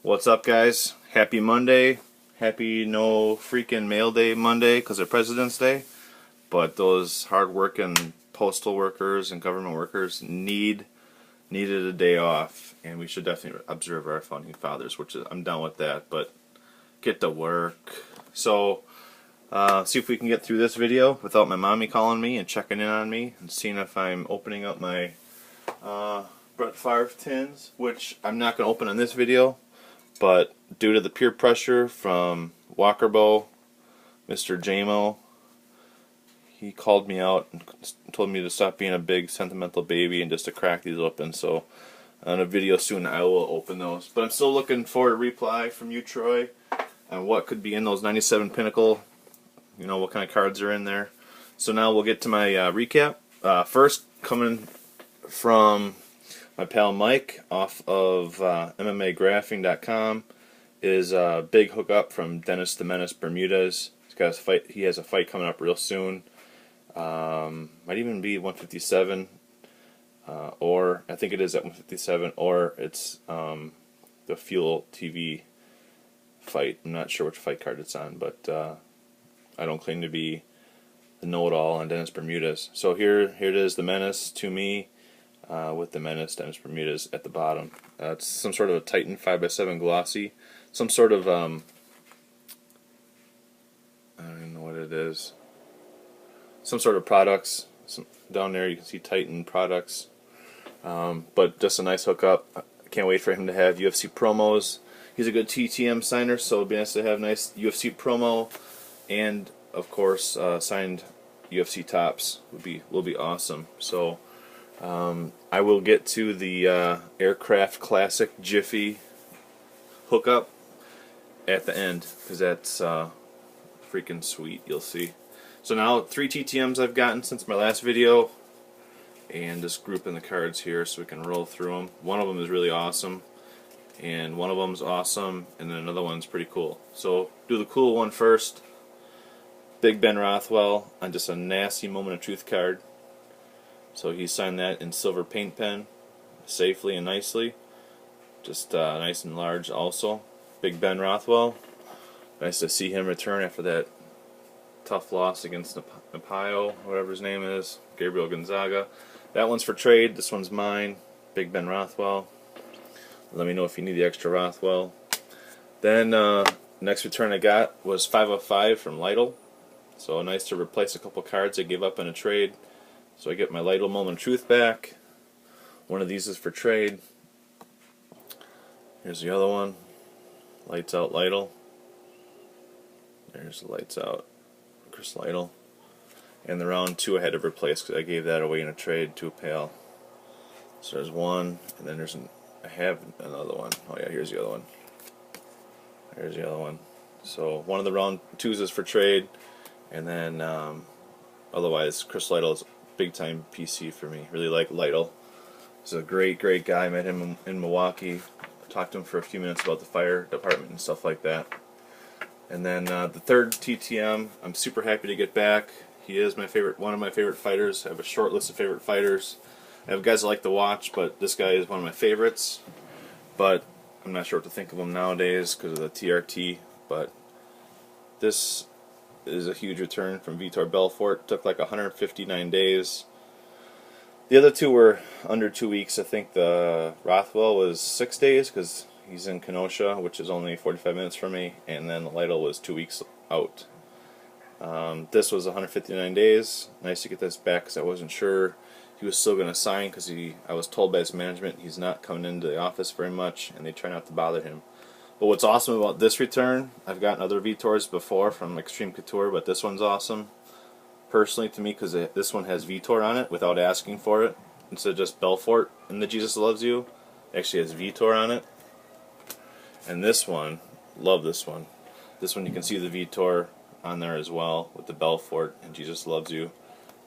What's up, guys? Happy Monday. Happy no freaking mail day Monday because of President's Day. But those hard-working postal workers and government workers needed a day off, and we should definitely observe our founding fathers, which I'm down with that. But get to work. So, see if we can get through this video without my mommy calling me and checking in on me and seeing if I'm opening up my Brett Favre tins, which I'm not going to open in this video. But due to the peer pressure from Walkerbo, Mr. JMO, he called me out and told me to stop being a big sentimental baby and just to crack these open. So on a video soon I will open those. But I'm still looking for a reply from you, Troy, on what could be in those 97 Pinnacle, you know, what kind of cards are in there. So now we'll get to my recap. First, coming from my pal Mike off of MMAgraphing.com is a big hookup from Dennis the Menace Bermudez. He's got a fight. He has a fight coming up real soon. Might even be 157, or I think it is at 157, or it's the Fuel TV fight. I'm not sure which fight card it's on, but I don't claim to be the know-it-all on Dennis Bermudez. So here it is, the Menace to me. With the Menace, Dennis Bermudez at the bottom. It's some sort of a Titan 5x7 glossy. Some sort of, I don't even know what it is. Some sort of products. Down there you can see Titan products. But just a nice hookup. I can't wait for him to have UFC promos. He's a good TTM signer, so it'd be nice to have nice UFC promo. And, of course, signed UFC tops will be awesome. So I will get to the Aircraft Classic Jiffy hookup at the end, because that's freaking sweet, you'll see. So now 3 TTMs I've gotten since my last video, and just grouping the cards here so we can roll through them. One of them is really awesome, and one of them's awesome, and then another one's pretty cool. So do the cool one first. Big Ben Rothwell on just a nasty Moment of Truth card. So he signed that in silver paint pen, safely and nicely. Just nice and large also. Big Ben Rothwell. Nice to see him return after that tough loss against Napayo, whatever his name is, Gabriel Gonzaga. That one's for trade, this one's mine. Big Ben Rothwell. Let me know if you need the extra Rothwell. Then next return I got was 5 of 5 from Lytle. So nice to replace a couple cards I gave up in a trade. So I get my Lytle Moment of Truth back. One of these is for trade. Here's the other one. Lights Out Lytle. There's the Lights Out Chris Lytle. And the round 2 I had to replace because I gave that away in a trade to a pal. So there's one, and then I have another one. Oh yeah, here's the other one. Here's the other one. So one of the round 2s is for trade, and then otherwise Chris Lytle is big time PC for me. Really like Lytle. He's a great guy. Met him in Milwaukee. Talked to him for a few minutes about the fire department and stuff like that. And then the third TTM, I'm super happy to get back. He is one of my favorite fighters. I have a short list of favorite fighters. I have guys I like to watch, but this guy is one of my favorites. But I'm not sure what to think of him nowadays because of the TRT. But this is a huge return from Vitor Belfort. Took like 159 days. The other two were under 2 weeks. I think the Rothwell was 6 days because he's in Kenosha, which is only 45 minutes from me, and then the Lytle was 2 weeks out. This was 159 days. Nice to get this back because I wasn't sure he was still going to sign because I was told by his management he's not coming into the office very much, and they try not to bother him. But what's awesome about this return, I've gotten other Vitors before from Extreme Couture, but this one's awesome, personally to me, because this one has Vitor on it without asking for it. Instead of just Belfort in the Jesus Loves You, it actually has Vitor on it. And this one, love this one. This one you can see the Vitor on there as well with the Belfort and Jesus Loves You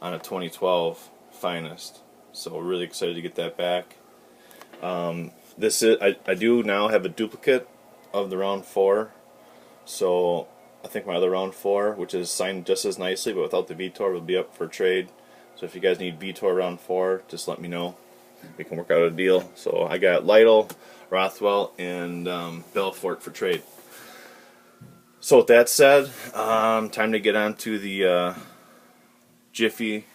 on a 2012 Finest. So really excited to get that back. I do now have a duplicate of the round 4, so I think my other round 4, which is signed just as nicely but without the Vitor, will be up for trade. So if you guys need Vitor round 4, just let me know. We can work out a deal. So I got Lytle, Rothwell and Belfort for trade. So with that said, time to get on to the Jiffy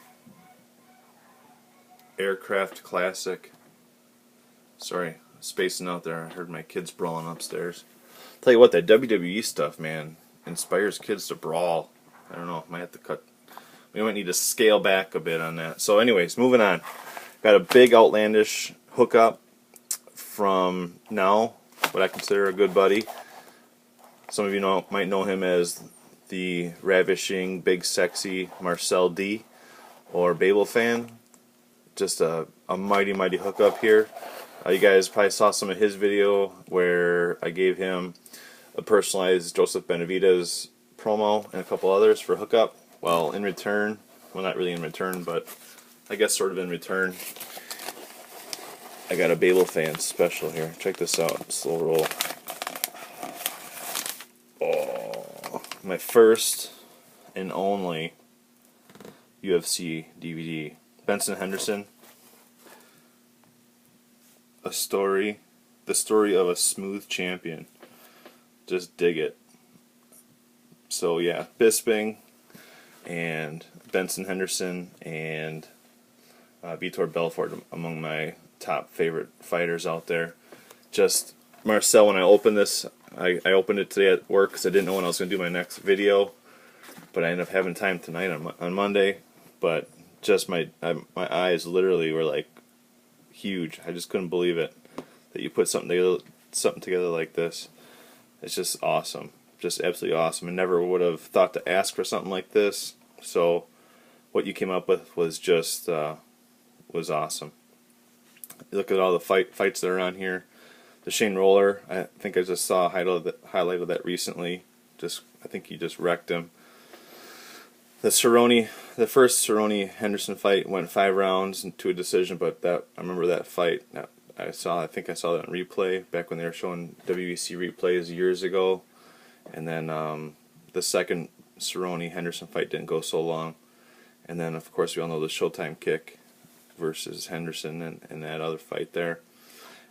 Aircraft Classic. Sorry, spacing out there. I heard my kids brawling upstairs. Tell you what, that WWE stuff, man, inspires kids to brawl. I don't know, might have to cut. We might need to scale back a bit on that. So anyways, moving on. Got a big outlandish hookup from now, what I consider a good buddy. Some of you might know him as the ravishing, big, sexy Marcel D, or Babel fan. Just a mighty, mighty hookup here. You guys probably saw some of his video where I gave him a personalized Joseph Benavidez promo and a couple others for hookup. Well, in return, well, not really in return, but I guess sort of in return, I got a Babel fan special here. Check this out. Slow roll. Oh, my first and only UFC DVD. Benson Henderson. The story of a smooth champion. Just dig it. So yeah, Bisping and Benson Henderson and Vitor Belfort among my top favorite fighters out there. Just Marcel, when I opened this, I opened it today at work because I didn't know when I was going to do my next video, but I ended up having time tonight on Monday. But just my eyes literally were like huge. I just couldn't believe it that you put something together like this. It's just awesome, just absolutely awesome. I never would have thought to ask for something like this. So what you came up with was just was awesome. Look at all the fights that are on here. The Shane Roller, I think I just saw a highlight of that recently. I think he just wrecked him. The first Cerrone Henderson fight went 5 rounds to a decision, but I remember that fight. I think I saw that on replay back when they were showing WEC replays years ago. And then the second Cerrone Henderson fight didn't go so long. And then of course we all know the Showtime kick versus Henderson and that other fight there.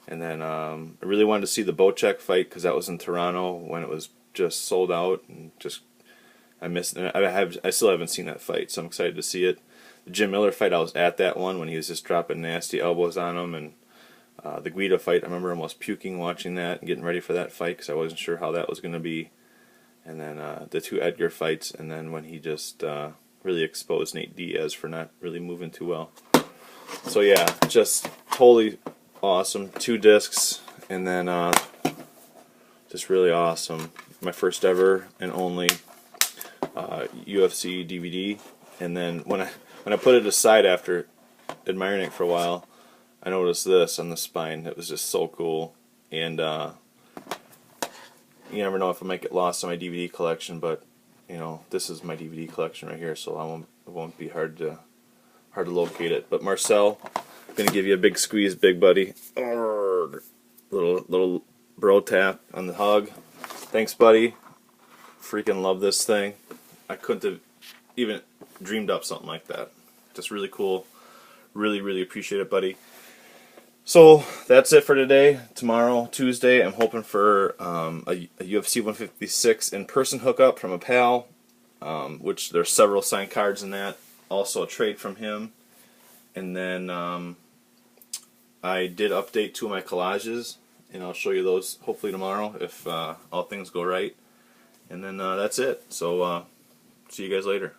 And then I really wanted to see the Bocek fight because that was in Toronto when it was just sold out, and just I missed it. I still haven't seen that fight, so I'm excited to see it. The Jim Miller fight, I was at that one when he was just dropping nasty elbows on him, and the Guida fight, I remember almost puking watching that and getting ready for that fight because I wasn't sure how that was going to be. And then the 2 Edgar fights, and then when he just really exposed Nate Diaz for not really moving too well. So yeah, just totally awesome. 2 discs, and then just really awesome. My first ever and only UFC DVD. And then when I put it aside after admiring it for a while, I noticed this on the spine. It was just so cool. And you never know if I might get lost in my DVD collection, but you know, this is my DVD collection right here, so it won't be hard to locate it. But Marcel, I'm gonna give you a big squeeze, big buddy. Little bro tap on the hug. Thanks, buddy. Freaking love this thing. I couldn't have even dreamed up something like that. Just really cool. Really, really appreciate it, buddy. So that's it for today. Tomorrow, Tuesday, I'm hoping for a UFC 156 in-person hookup from a pal, which there's several signed cards in that. Also a trade from him. And then I did update 2 of my collages, and I'll show you those hopefully tomorrow if all things go right. And then that's it. So see you guys later.